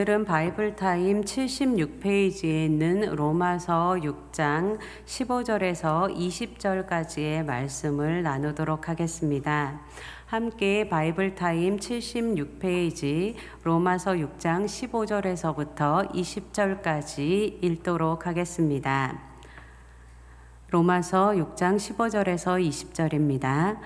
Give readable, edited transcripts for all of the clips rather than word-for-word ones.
오늘은 바이블타임 76페이지에 있는 로마서 6장 15절에서 20절까지의 말씀을 나누도록 하겠습니다. 함께 바이블타임 76페이지 로마서 6장 15절에서부터 20절까지 읽도록 하겠습니다. 로마서 6장 15절에서 20절입니다.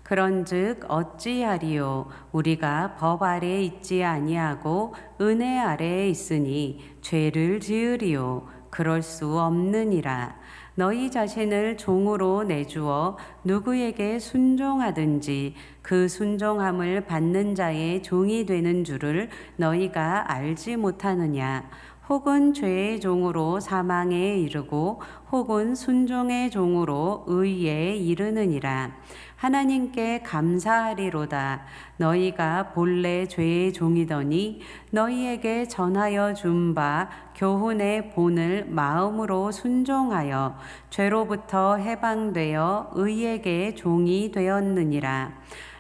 그런즉 어찌하리요 우리가 법 아래에 있지 아니하고 은혜 아래에 있으니 죄를 지으리요 그럴 수 없느니라. 너희 자신을 종으로 내주어 누구에게 순종하든지 그 순종함을 받는 자의 종이 되는 줄을 너희가 알지 못하느냐. 혹은 죄의 종으로 사망에 이르고 혹은 순종의 종으로 의에 이르느니라. 하나님께 감사하리로다. 너희가 본래 죄의 종이더니 너희에게 전하여 준 바 교훈의 본을 마음으로 순종하여 죄로부터 해방되어 의에게 종이 되었느니라.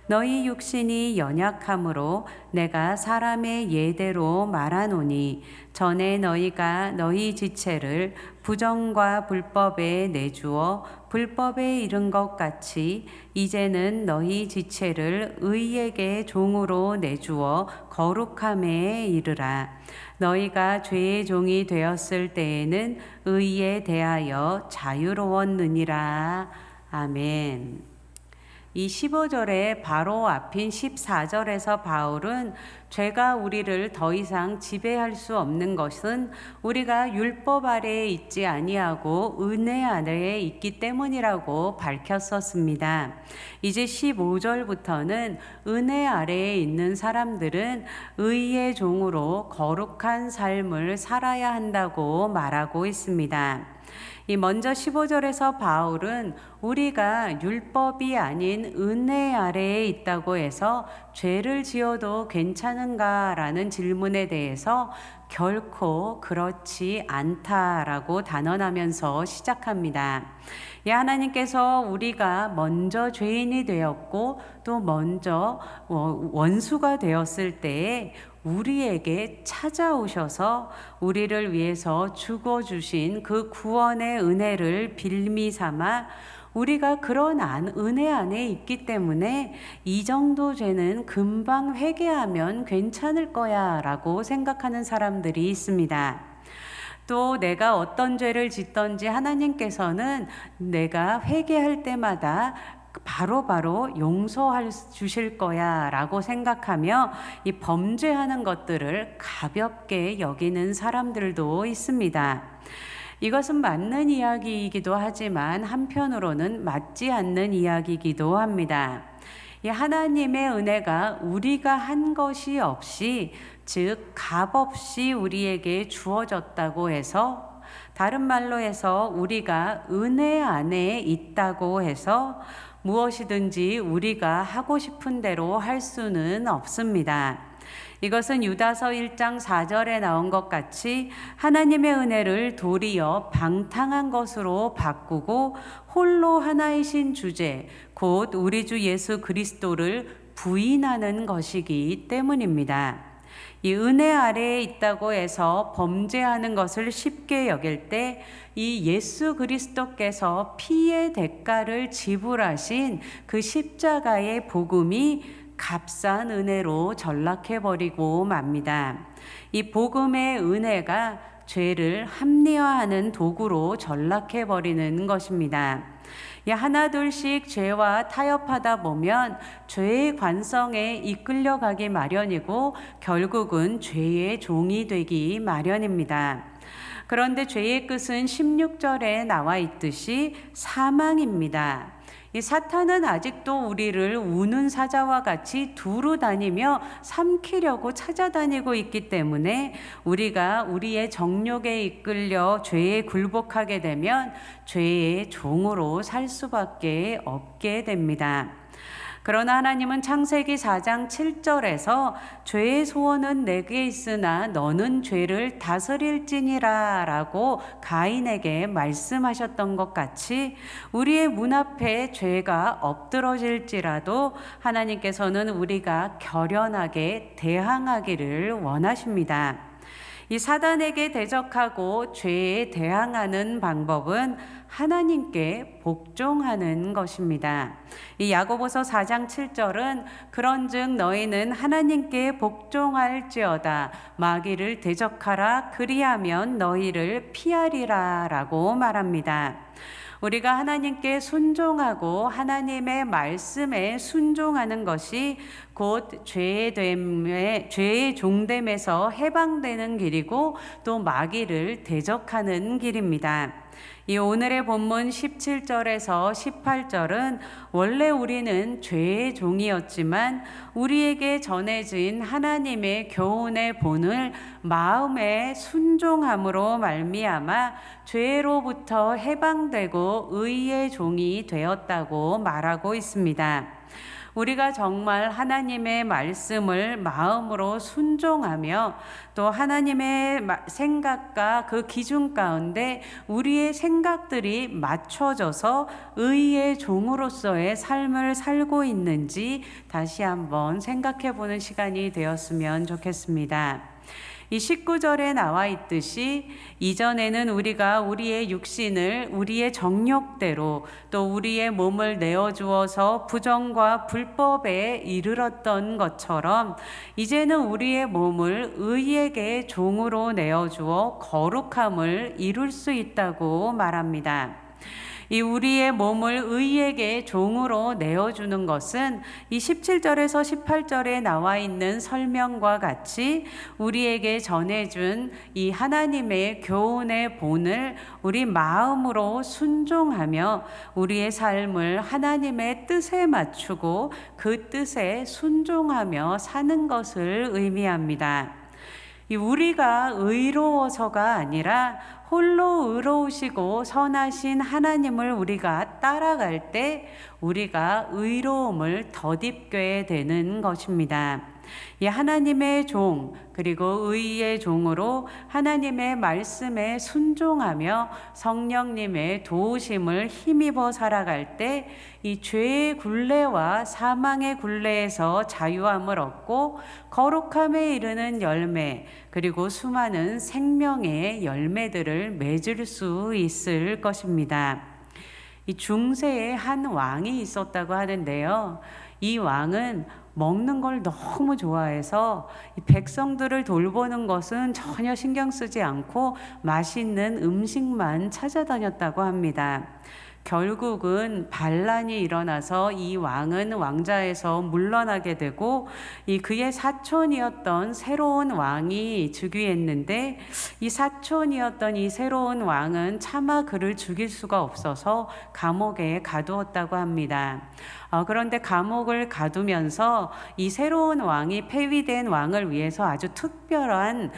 너희 육신이 연약함으로 내가 사람의 예대로 말하노니 전에 너희가 너희 지체를 부정과 불법에 내주어 불법에 이른 것 같이 이제는 너희 지체를 의에게 종으로 내주어 거룩함에 이르라. 너희가 죄의 종이 되었을 때에는 의에 대하여 자유로웠느니라. 아멘. 이 15절의 바로 앞인 14절에서 바울은 죄가 우리를 더 이상 지배할 수 없는 것은 우리가 율법 아래에 있지 아니하고 은혜 아래에 있기 때문이라고 밝혔었습니다. 이제 15절부터는 은혜 아래에 있는 사람들은 의의 종으로 거룩한 삶을 살아야 한다고 말하고 있습니다. 먼저 15절에서 바울은 우리가 율법이 아닌 은혜 아래에 있다고 해서 죄를 지어도 괜찮은가라는 질문에 대해서 결코 그렇지 않다라고 단언하면서 시작합니다. 하나님께서 우리가 먼저 죄인이 되었고 또 먼저 원수가 되었을 때에 우리에게 찾아오셔서 우리를 위해서 죽어주신 그 구원의 은혜를 빌미 삼아 우리가 그런 은혜 안에 있기 때문에 이 정도 죄는 금방 회개하면 괜찮을 거야 라고 생각하는 사람들이 있습니다. 또 내가 어떤 죄를 짓던지 하나님께서는 내가 회개할 때마다 바로 용서할 주실 거야 라고 생각하며 이 범죄하는 것들을 가볍게 여기는 사람들도 있습니다. 이것은 맞는 이야기이기도 하지만 한편으로는 맞지 않는 이야기이기도 합니다. 이 하나님의 은혜가 우리가 한 것이 없이 즉 값없이 우리에게 주어졌다고 해서 다른 말로 해서 우리가 은혜 안에 있다고 해서 무엇이든지 우리가 하고 싶은 대로 할 수는 없습니다. 이것은 유다서 1장 4절에 나온 것 같이 하나님의 은혜를 도리어 방탕한 것으로 바꾸고 홀로 하나이신 주제, 곧 우리 주 예수 그리스도를 부인하는 것이기 때문입니다. 이 은혜 아래에 있다고 해서 범죄하는 것을 쉽게 여길 때 이 예수 그리스도께서 피의 대가를 지불하신 그 십자가의 복음이 값싼 은혜로 전락해버리고 맙니다. 이 복음의 은혜가 죄를 합리화하는 도구로 전락해버리는 것입니다. 하나둘씩 죄와 타협하다 보면 죄의 관성에 이끌려가기 마련이고 결국은 죄의 종이 되기 마련입니다. 그런데 죄의 끝은 16절에 나와 있듯이 사망입니다. 이 사탄은 아직도 우리를 우는 사자와 같이 두루 다니며 삼키려고 찾아다니고 있기 때문에 우리가 우리의 정욕에 이끌려 죄에 굴복하게 되면 죄의 종으로 살 수밖에 없게 됩니다. 그러나 하나님은 창세기 4장 7절에서 죄의 소원은 내게 있으나 너는 죄를 다스릴지니라 라고 가인에게 말씀하셨던 것 같이 우리의 문 앞에 죄가 엎드러질지라도 하나님께서는 우리가 결연하게 대항하기를 원하십니다. 이 사단에게 대적하고 죄에 대항하는 방법은 하나님께 복종하는 것입니다. 이 야고보서 4장 7절은 그런즉 너희는 하나님께 복종할지어다 마귀를 대적하라 그리하면 너희를 피하리라라고 말합니다. 우리가 하나님께 순종하고 하나님의 말씀에 순종하는 것이 곧 죄의 종됨에서 해방되는 길이고 또 마귀를 대적하는 길입니다. 이 오늘의 본문 17절에서 18절은 원래 우리는 죄의 종이었지만 우리에게 전해진 하나님의 교훈의 본을 마음에 순종함으로 말미암아 죄로부터 해방되고 의의 종이 되었다고 말하고 있습니다. 우리가 정말 하나님의 말씀을 마음으로 순종하며 또 하나님의 생각과 그 기준 가운데 우리의 생각들이 맞춰져서 의의 종으로서의 삶을 살고 있는지 다시 한번 생각해 보는 시간이 되었으면 좋겠습니다. 이 19절에 나와 있듯이 이전에는 우리가 우리의 육신을 우리의 정욕대로 또 우리의 몸을 내어주어서 부정과 불법에 이르렀던 것처럼 이제는 우리의 몸을 의에게 종으로 내어주어 거룩함을 이룰 수 있다고 말합니다. 이 우리의 몸을 의에게 종으로 내어주는 것은 이 17절에서 18절에 나와 있는 설명과 같이 우리에게 전해준 이 하나님의 교훈의 본을 우리 마음으로 순종하며 우리의 삶을 하나님의 뜻에 맞추고 그 뜻에 순종하며 사는 것을 의미합니다. 우리가 의로워서가 아니라 홀로 의로우시고 선하신 하나님을 우리가 따라갈 때 우리가 의로움을 덧입게 되는 것입니다. 이 하나님의 종 그리고 의의 종으로 하나님의 말씀에 순종하며 성령님의 도우심을 힘입어 살아갈 때 이 죄의 굴레와 사망의 굴레에서 자유함을 얻고 거룩함에 이르는 열매 그리고 수많은 생명의 열매들을 맺을 수 있을 것입니다. 이 중세에 한 왕이 있었다고 하는데요. 이 왕은 먹는 걸 너무 좋아해서 백성들을 돌보는 것은 전혀 신경 쓰지 않고 맛있는 음식만 찾아다녔다고 합니다. 결국은 반란이 일어나서 이 왕은 왕자에서 물러나게 되고 그의 사촌이었던 새로운 왕이 즉위했는데 이 사촌이었던 이 새로운 왕은 차마 그를 죽일 수가 없어서 감옥에 가두었다고 합니다. 그런데 감옥을 가두면서 이 새로운 왕이 폐위된 왕을 위해서 아주 특별한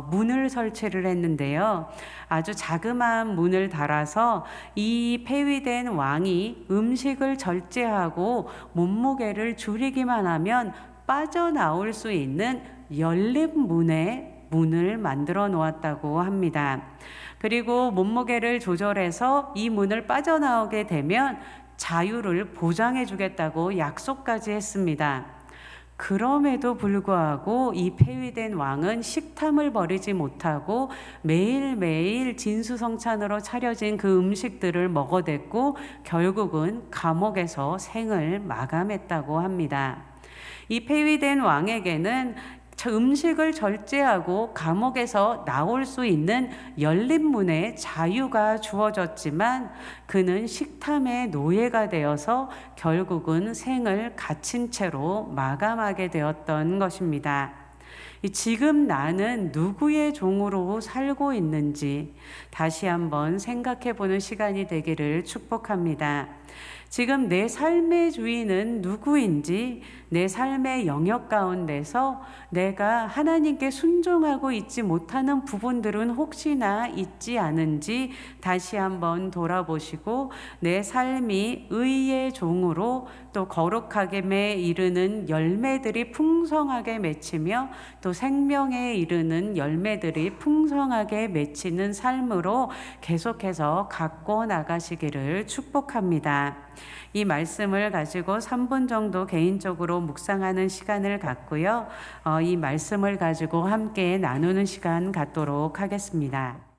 문을 설치를 했는데요. 아주 자그마한 문을 달아서 이 폐위된 왕이 음식을 절제하고 몸무게를 줄이기만 하면 빠져나올 수 있는 열린 문을 만들어 놓았다고 합니다. 그리고 몸무게를 조절해서 이 문을 빠져나오게 되면 자유를 보장해 주겠다고 약속까지 했습니다. 그럼에도 불구하고 이 폐위된 왕은 식탐을 버리지 못하고 매일매일 진수성찬으로 차려진 그 음식들을 먹어댔고 결국은 감옥에서 생을 마감했다고 합니다. 이 폐위된 왕에게는 음식을 절제하고 감옥에서 나올 수 있는 열린 문의 자유가 주어졌지만 그는 식탐의 노예가 되어서 결국은 생을 갇힌 채로 마감하게 되었던 것입니다. 지금 나는 누구의 종으로 살고 있는지 다시 한번 생각해 보는 시간이 되기를 축복합니다. 지금 내 삶의 주인은 누구인지 내 삶의 영역 가운데서 내가 하나님께 순종하고 있지 못하는 부분들은 혹시나 있지 않은지 다시 한번 돌아보시고 내 삶이 의의 종으로 또 거룩하게 이르는 열매들이 풍성하게 맺히며 또 생명에 이르는 열매들이 풍성하게 맺히는 삶으로 계속해서 갖고 나가시기를 축복합니다. 이 말씀을 가지고 3분 정도 개인적으로 묵상하는 시간을 갖고요. 이 말씀을 가지고 함께 나누는 시간 갖도록 하겠습니다.